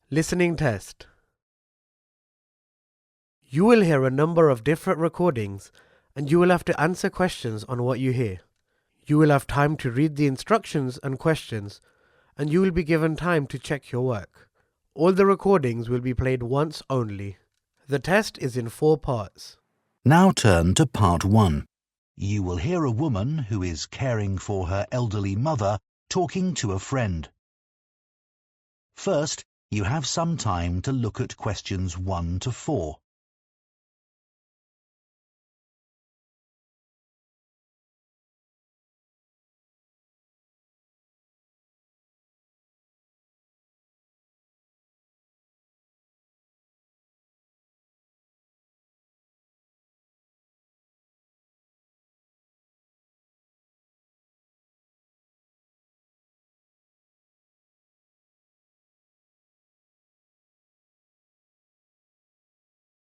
Listening test. You will hear a number of different recordings and you will have to answer questions on what you hear. You will have time to read the instructions and questions and you will be given time to check your work. All the recordings will be played once only. The test is in 4 parts. Now turn to part 1. You will hear a woman who is caring for her elderly mother talking to a friend. First, you have some time to look at questions 1 to 4.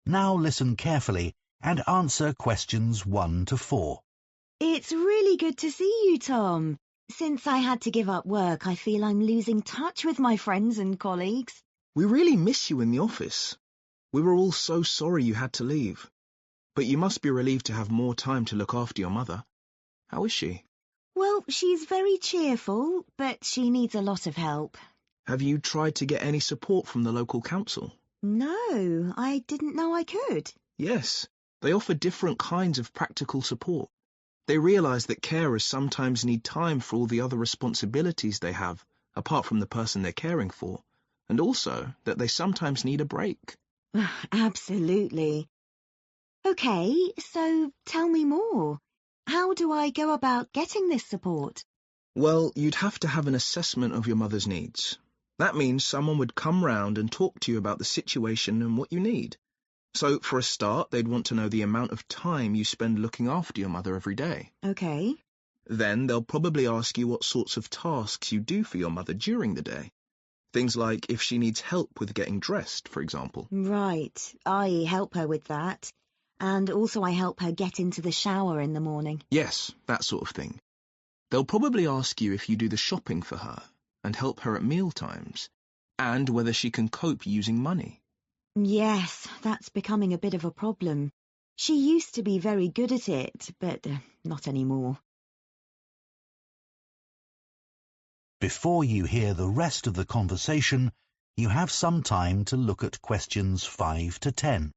Now listen carefully and answer questions 1 to 4. It's really good to see you, Tom. Since I had to give up work, I feel I'm losing touch with my friends and colleagues. We really miss you in the office. We were all so sorry you had to leave. But you must be relieved to have more time to look after your mother. How is she? Well, she's very cheerful, but she needs a lot of help. Have you tried to get any support from the local council? No, I didn't know I could. Yes, they offer different kinds of practical support. They realise that carers sometimes need time for all the other responsibilities they have, apart from the person they're caring for, and also that they sometimes need a break. Absolutely. Okay, so tell me more. How do I go about getting this support? Well, you'd have to have an assessment of your mother's needs. That means someone would come round and talk to you about the situation and what you need. So, for a start, they'd want to know the amount of time you spend looking after your mother every day. Okay. Then they'll probably ask you what sorts of tasks you do for your mother during the day. Things like if she needs help with getting dressed, for example. Right, I help her with that. And also I help her get into the shower in the morning. Yes, that sort of thing. They'll probably ask you if you do the shopping for her and help her at meal times, and whether she can cope using money. Yes, that's becoming a bit of a problem. She used to be very good at it, but not anymore. Before you hear the rest of the conversation, you have some time to look at questions 5 to 10.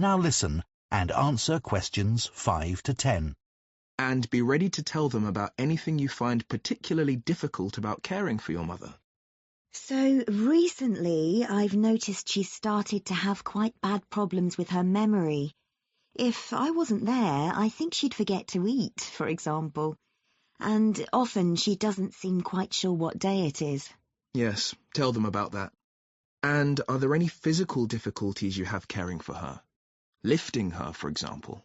Now listen and answer questions 5 to 10. And be ready to tell them about anything you find particularly difficult about caring for your mother. So recently I've noticed she's started to have quite bad problems with her memory. If I wasn't there, I think she'd forget to eat, for example. And often she doesn't seem quite sure what day it is. Yes, tell them about that. And are there any physical difficulties you have caring for her? Lifting her, for example.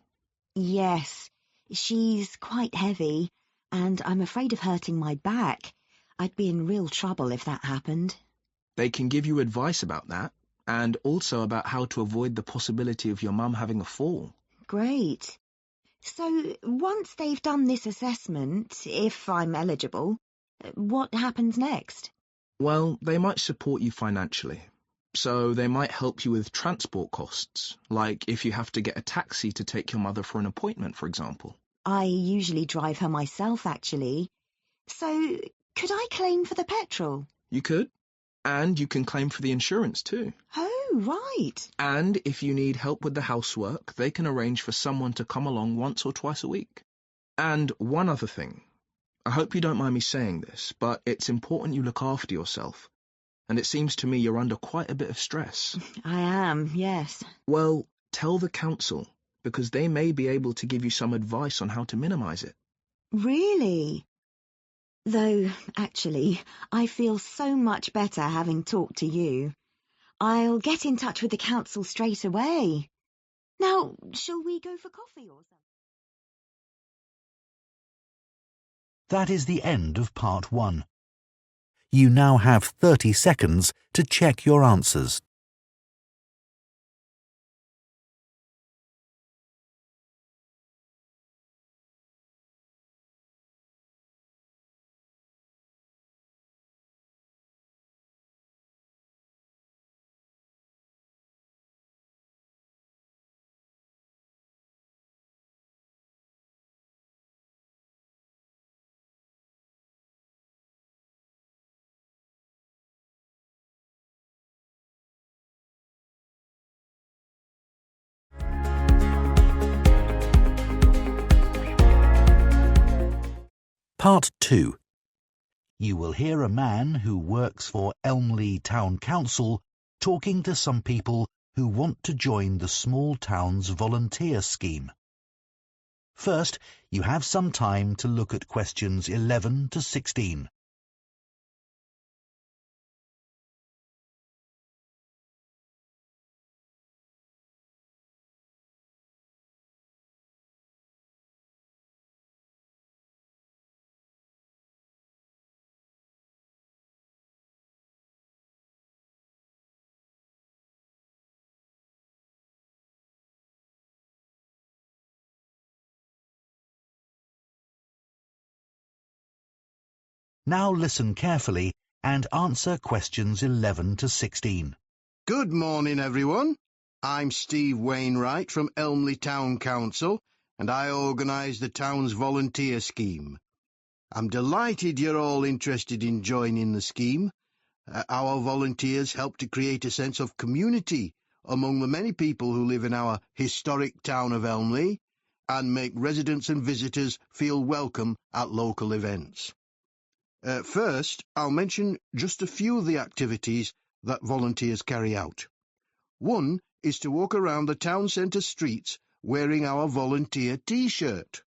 Yes, she's quite heavy, and I'm afraid of hurting my back. I'd be in real trouble if that happened. They can give you advice about that, and also about how to avoid the possibility of your mum having a fall. Great. So once they've done this assessment, if I'm eligible, what happens next? Well, they might support you financially. So they might help you with transport costs, like if you have to get a taxi to take your mother for an appointment, for example. I usually drive her myself, actually. So could I claim for the petrol? You could. And you can claim for the insurance too. Oh, right. And if you need help with the housework, they can arrange for someone to come along once or twice a week. And one other thing. I hope you don't mind me saying this, but it's important you look after yourself. And it seems to me you're under quite a bit of stress. I am, yes. Well, tell the council, because they may be able to give you some advice on how to minimise it. Really? Though, actually, I feel so much better having talked to you. I'll get in touch with the council straight away. Now, shall we go for coffee or something? That is the end of part 1. You now have 30 seconds to check your answers. Part 2. You will hear a man who works for Elmley Town Council talking to some people who want to join the small town's volunteer scheme. First, you have some time to look at questions 11 to 16. Now listen carefully and answer questions 11 to 16. Good morning, everyone. I'm Steve Wainwright from Elmley Town Council, and I organise the town's volunteer scheme. I'm delighted you're all interested in joining the scheme. Our volunteers help to create a sense of community among the many people who live in our historic town of Elmley and make residents and visitors feel welcome at local events. First, I'll mention just a few of the activities that volunteers carry out. One is to walk around the town centre streets wearing our volunteer T-shirt.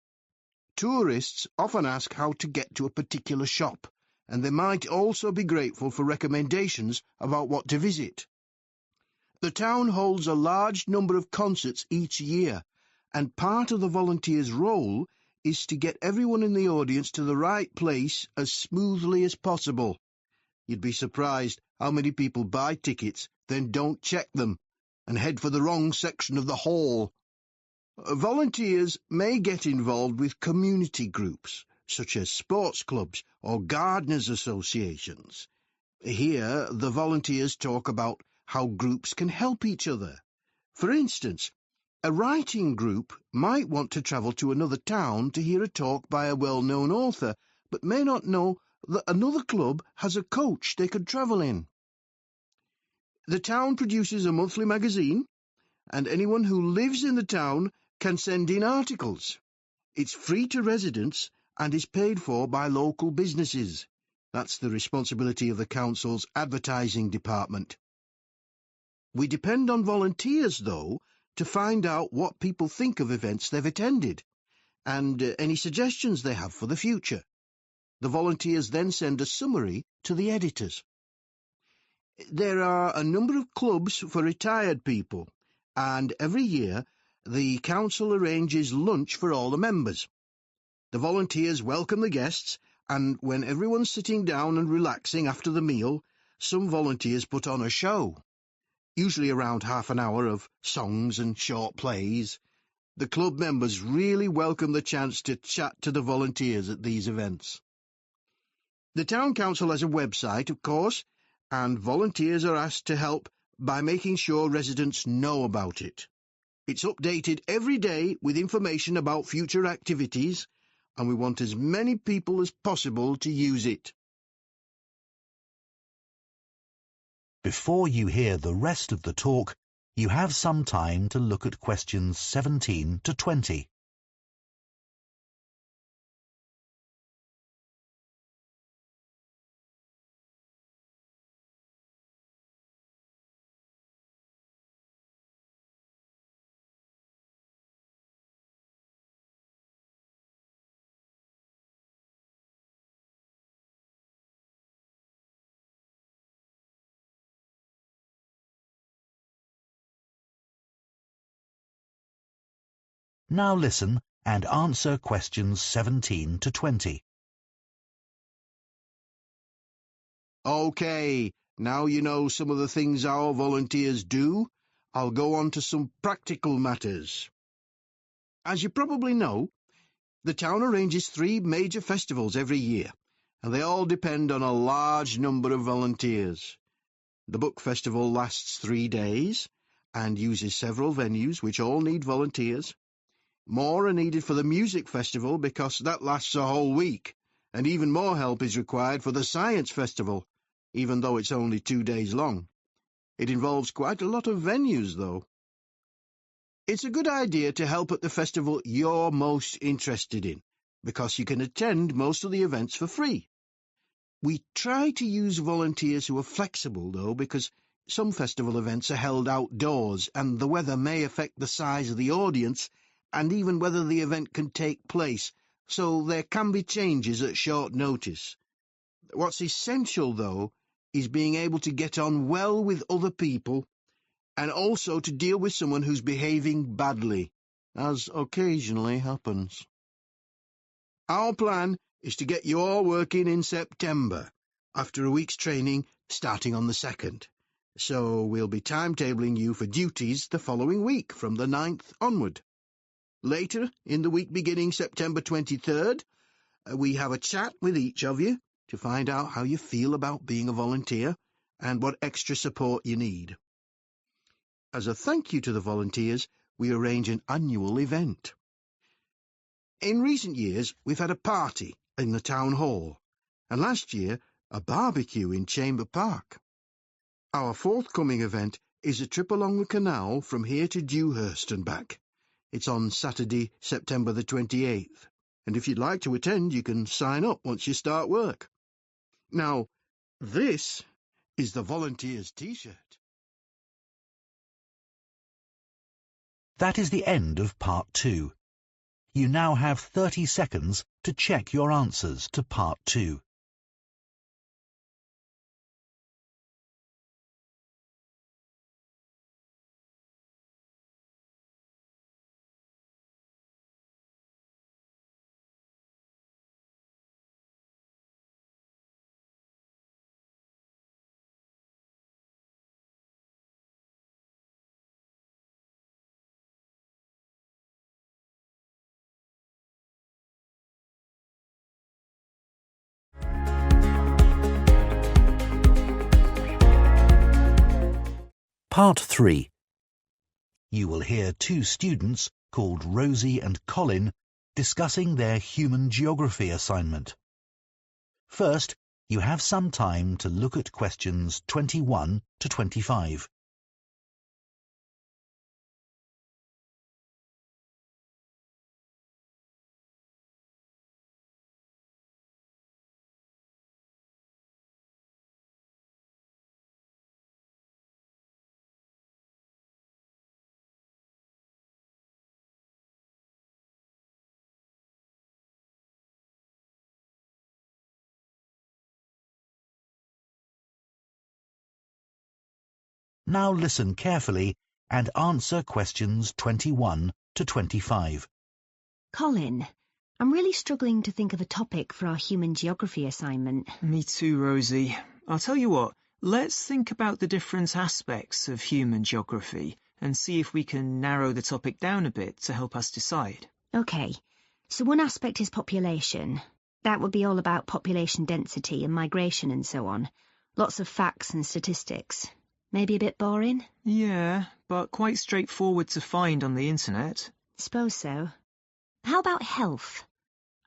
Tourists often ask how to get to a particular shop, and they might also be grateful for recommendations about what to visit. The town holds a large number of concerts each year, and part of the volunteer's role is to get everyone in the audience to the right place as smoothly as possible. You'd be surprised how many people buy tickets, then don't check them, and head for the wrong section of the hall. Volunteers may get involved with community groups, such as sports clubs or gardeners' associations. Here, the volunteers talk about how groups can help each other. For instance, a writing group might want to travel to another town to hear a talk by a well-known author, but may not know that another club has a coach they could travel in. The town produces a monthly magazine, and anyone who lives in the town can send in articles. It's free to residents and is paid for by local businesses. That's the responsibility of the council's advertising department. We depend on volunteers, though, to find out what people think of events they've attended and any suggestions they have for the future. The volunteers then send a summary to the editors. There are a number of clubs for retired people, and every year the council arranges lunch for all the members. The volunteers welcome the guests, and when everyone's sitting down and relaxing after the meal, some volunteers put on a show. Usually around half an hour of songs and short plays. The club members really welcome the chance to chat to the volunteers at these events. The town council has a website, of course, and volunteers are asked to help by making sure residents know about it. It's updated every day with information about future activities, and we want as many people as possible to use it. Before you hear the rest of the talk, you have some time to look at questions 17 to 20. Now listen and answer questions 17 to 20. OK, now you know some of the things our volunteers do, I'll go on to some practical matters. As you probably know, the town arranges 3 major festivals every year, and they all depend on a large number of volunteers. The book festival lasts 3 days and uses several venues which all need volunteers. More are needed for the music festival because that lasts a whole week, and even more help is required for the science festival, even though it's only 2 days long. It involves quite a lot of venues, though. It's a good idea to help at the festival you're most interested in, because you can attend most of the events for free. We try to use volunteers who are flexible, though, because some festival events are held outdoors, and the weather may affect the size of the audience and even whether the event can take place, so there can be changes at short notice. What's essential, though, is being able to get on well with other people and also to deal with someone who's behaving badly, as occasionally happens. Our plan is to get you all working in September, after a week's training starting on the 2nd. So we'll be timetabling you for duties the following week, from the 9th onward. Later, in the week beginning September 23rd, we have a chat with each of you to find out how you feel about being a volunteer and what extra support you need. As a thank you to the volunteers, we arrange an annual event. In recent years, we've had a party in the town hall, and last year, a barbecue in Chamber Park. Our forthcoming event is a trip along the canal from here to Dewhurst and back. It's on Saturday, September the 28th, and if you'd like to attend, you can sign up once you start work. Now, this is the Volunteers T-shirt. That is the end of Part 2. You now have 30 seconds to check your answers to Part 2. Part 3. You will hear 2 students called Rosie and Colin discussing their human geography assignment. First, you have some time to look at questions 21 to 25. Now listen carefully and answer questions 21 to 25. Colin, I'm really struggling to think of a topic for our human geography assignment. Me too, Rosie. I'll tell you what, let's think about the different aspects of human geography and see if we can narrow the topic down a bit to help us decide. OK, so one aspect is population. That would be all about population density and migration and so on. Lots of facts and statistics. Maybe a bit boring? Yeah, but quite straightforward to find on the internet. Suppose so. How about health?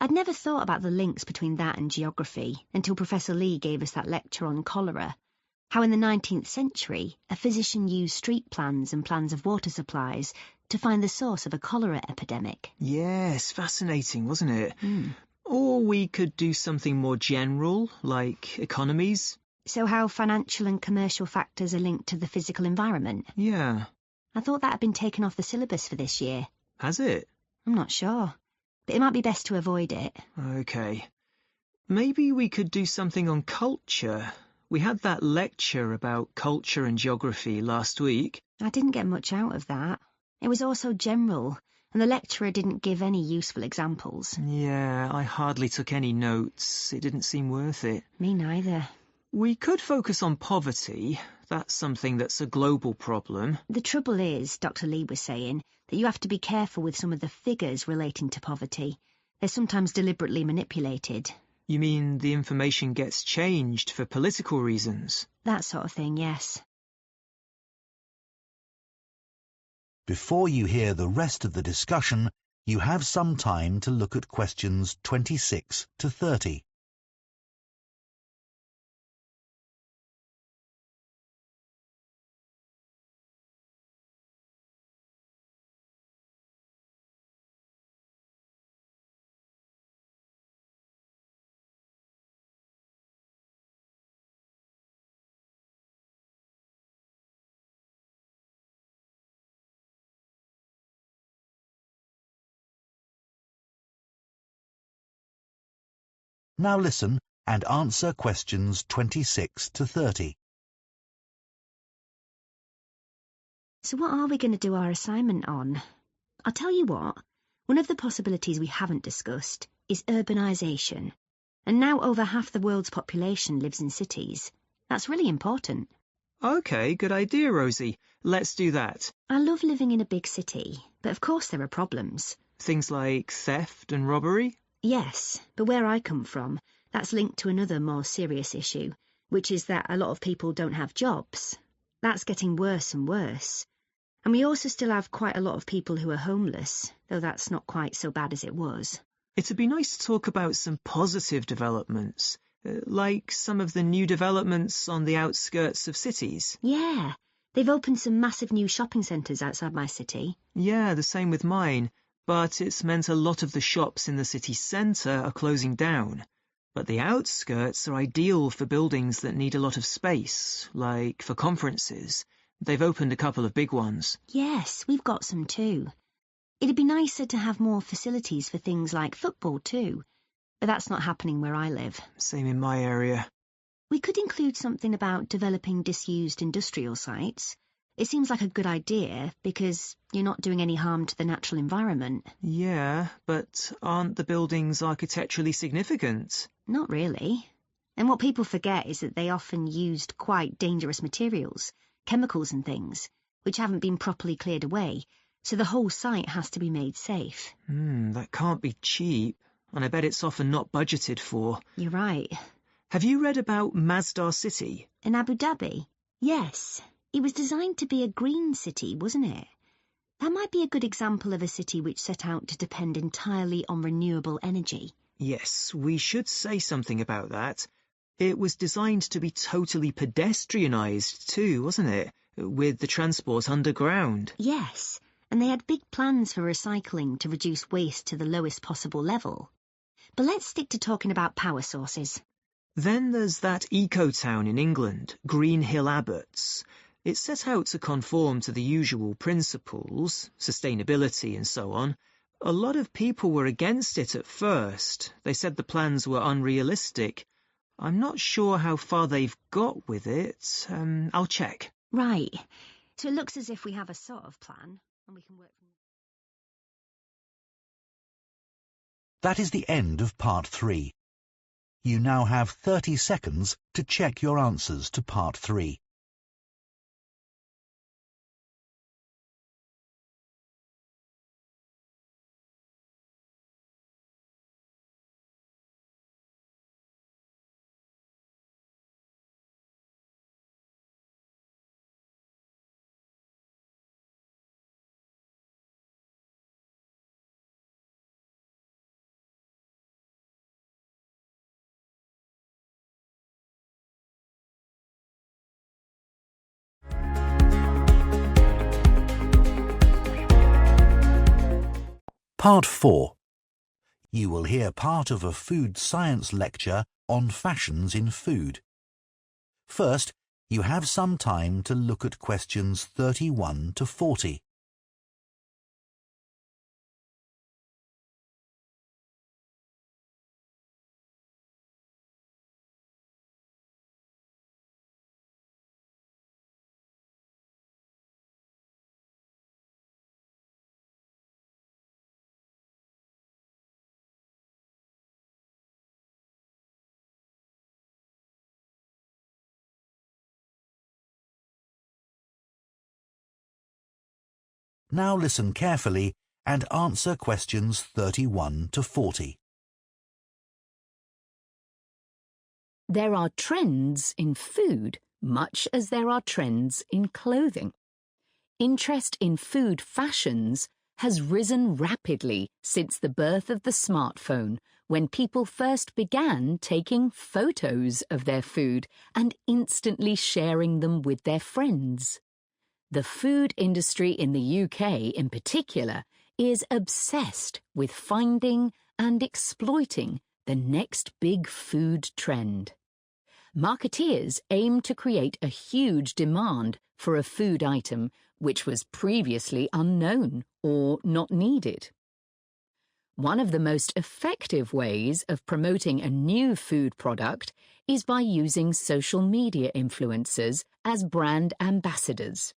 I'd never thought about the links between that and geography until Professor Lee gave us that lecture on cholera. How in the 19th century, a physician used street plans and plans of water supplies to find the source of a cholera epidemic. Yes, fascinating, wasn't it? Or we could do something more general, like economies. So how financial and commercial factors are linked to the physical environment? Yeah. I thought that had been taken off the syllabus for this year. Has it? I'm not sure, but it might be best to avoid it. OK. Maybe we could do something on culture. We had that lecture about culture and geography last week. I didn't get much out of that. It was all so general, and the lecturer didn't give any useful examples. Yeah, I hardly took any notes. It didn't seem worth it. Me neither. We could focus on poverty. That's something that's a global problem. The trouble is, Dr. Lee was saying, that you have to be careful with some of the figures relating to poverty. They're sometimes deliberately manipulated. You mean the information gets changed for political reasons? That sort of thing, yes. Before you hear the rest of the discussion, you have some time to look at questions 26 to 30. Now listen and answer questions 26 to 30. So what are we going to do our assignment on? I'll tell you what, one of the possibilities we haven't discussed is urbanisation. And now over half the world's population lives in cities. That's really important. Okay, good idea, Rosie. Let's do that. I love living in a big city, but of course there are problems. Things like theft and robbery? Yes, but where I come from, that's linked to another more serious issue, which is that a lot of people don't have jobs. That's getting worse and worse. And we also still have quite a lot of people who are homeless, though that's not quite so bad as it was. It'd be nice to talk about some positive developments, like some of the new developments on the outskirts of cities. Yeah, they've opened some massive new shopping centres outside my city. Yeah, the same with mine, but it's meant a lot of the shops in the city centre are closing down. But the outskirts are ideal for buildings that need a lot of space, like for conferences. They've opened a couple of big ones. Yes, we've got some too. It'd be nicer to have more facilities for things like football too, but that's not happening where I live. Same in my area. We could include something about developing disused industrial sites. It seems like a good idea because you're not doing any harm to the natural environment. Yeah, but aren't the buildings architecturally significant? Not really. And what people forget is that they often used quite dangerous materials, chemicals and things, which haven't been properly cleared away, so the whole site has to be made safe. That can't be cheap, and I bet it's often not budgeted for. You're right. Have you read about Masdar City? In Abu Dhabi? Yes. It was designed to be a green city, wasn't it? That might be a good example of a city which set out to depend entirely on renewable energy. Yes, we should say something about that. It was designed to be totally pedestrianised too, wasn't it? With the transport underground. Yes, and they had big plans for recycling to reduce waste to the lowest possible level. But let's stick to talking about power sources. Then there's that eco-town in England, Green Hill Abbots. It set out to conform to the usual principles, sustainability and so on. A lot of people were against it at first. They said the plans were unrealistic. I'm not sure how far they've got with it. I'll check. Right. So it looks as if we have a sort of plan, and we can work from That is the end of part 3. You now have 30 seconds to check your answers to part 3. Part 4. You will hear part of a food science lecture on fashions in food. First, you have some time to look at questions 31 to 40. Now listen carefully and answer questions 31 to 40. There are trends in food much as there are trends in clothing. Interest in food fashions has risen rapidly since the birth of the smartphone, when people first began taking photos of their food and instantly sharing them with their friends. The food industry in the UK in particular is obsessed with finding and exploiting the next big food trend. Marketeers aim to create a huge demand for a food item which was previously unknown or not needed. One of the most effective ways of promoting a new food product is by using social media influencers as brand ambassadors.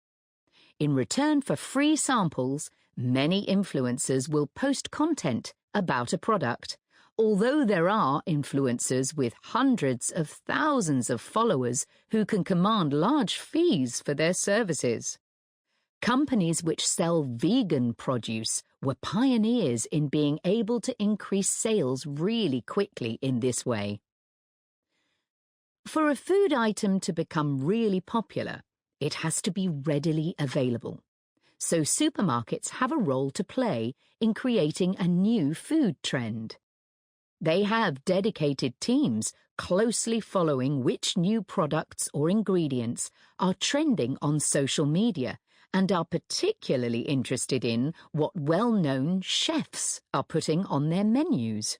In return for free samples, many influencers will post content about a product, although there are influencers with hundreds of thousands of followers who can command large fees for their services. Companies which sell vegan produce were pioneers in being able to increase sales really quickly in this way. For a food item to become really popular, it has to be readily available. So supermarkets have a role to play in creating a new food trend. They have dedicated teams closely following which new products or ingredients are trending on social media and are particularly interested in what well-known chefs are putting on their menus.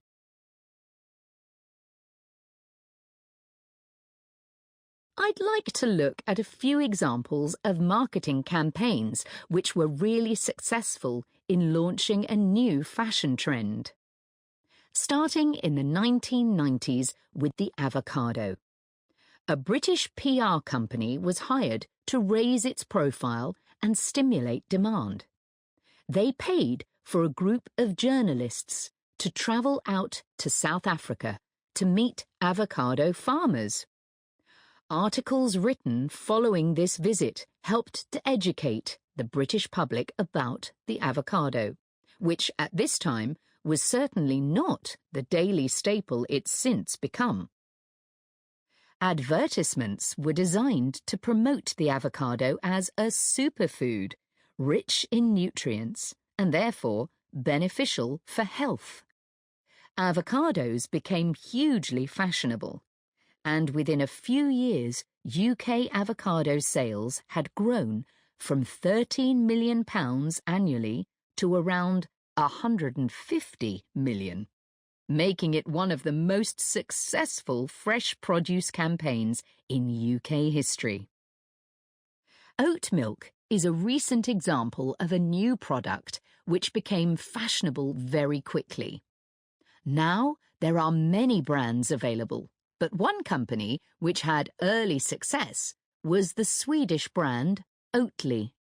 I'd like to look at a few examples of marketing campaigns which were really successful in launching a new fashion trend. Starting in the 1990s with the avocado. A British PR company was hired to raise its profile and stimulate demand. They paid for a group of journalists to travel out to South Africa to meet avocado farmers. Articles written following this visit helped to educate the British public about the avocado, which at this time was certainly not the daily staple it's since become. Advertisements were designed to promote the avocado as a superfood, rich in nutrients and therefore beneficial for health. Avocados became hugely fashionable, and within a few years UK avocado sales had grown from £13 million annually to around £150 million, making it one of the most successful fresh produce campaigns in UK history. Oat milk is a recent example of a new product which became fashionable very quickly. Now there are many brands available, but one company which had early success was the Swedish brand Oatly.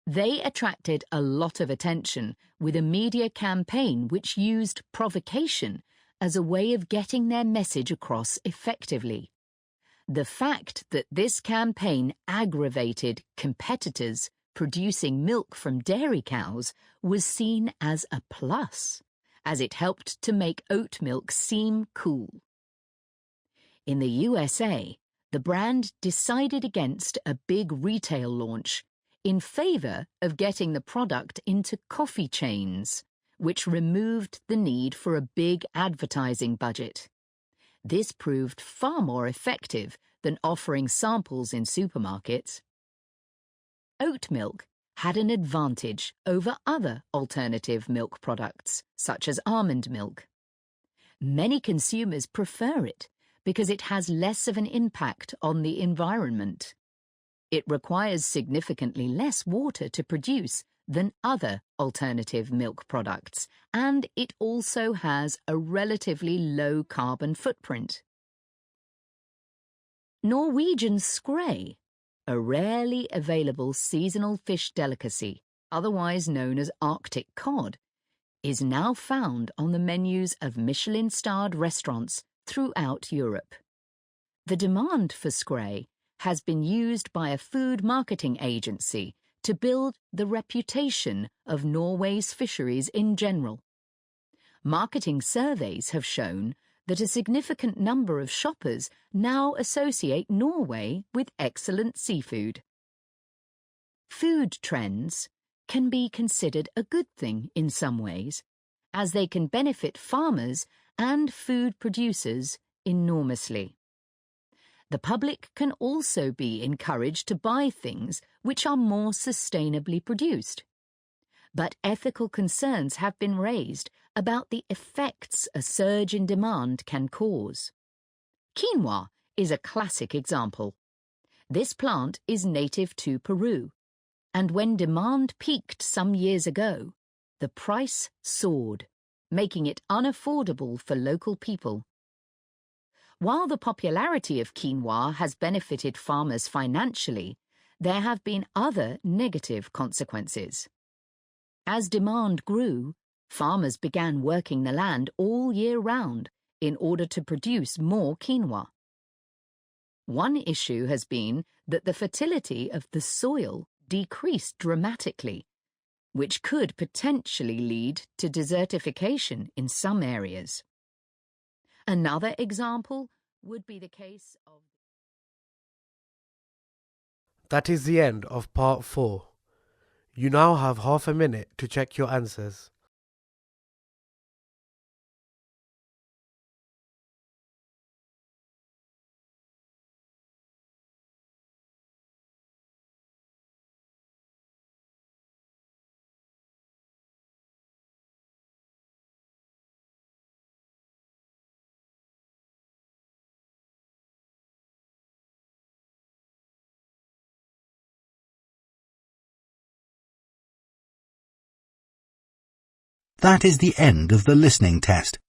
They attracted a lot of attention with a media campaign which used provocation as a way of getting their message across effectively. The fact that this campaign aggravated competitors producing milk from dairy cows was seen as a plus, as it helped to make oat milk seem cool. In the USA, the brand decided against a big retail launch in favour of getting the product into coffee chains, which removed the need for a big advertising budget. This proved far more effective than offering samples in supermarkets. Oat milk had an advantage over other alternative milk products, such as almond milk. Many consumers prefer it because it has less of an impact on the environment. It requires significantly less water to produce than other alternative milk products, and it also has a relatively low carbon footprint. Norwegian skrei, a rarely available seasonal fish delicacy, otherwise known as Arctic cod, is now found on the menus of Michelin-starred restaurants throughout Europe. The demand for skrei has been used by a food marketing agency to build the reputation of Norway's fisheries in general. Marketing surveys have shown that a significant number of shoppers now associate Norway with excellent seafood. Food trends can be considered a good thing in some ways, as they can benefit farmers and food producers enormously. The public can also be encouraged to buy things which are more sustainably produced. But ethical concerns have been raised about the effects a surge in demand can cause. Quinoa is a classic example. This plant is native to Peru, and when demand peaked some years ago, the price soared, making it unaffordable for local people. While the popularity of quinoa has benefited farmers financially, there have been other negative consequences. As demand grew, farmers began working the land all year round in order to produce more quinoa. One issue has been that the fertility of the soil decreased dramatically, which could potentially lead to desertification in some areas. Another example would be the case of... That is the end of part 4. You now have half a minute to check your answers. That is the end of the listening test.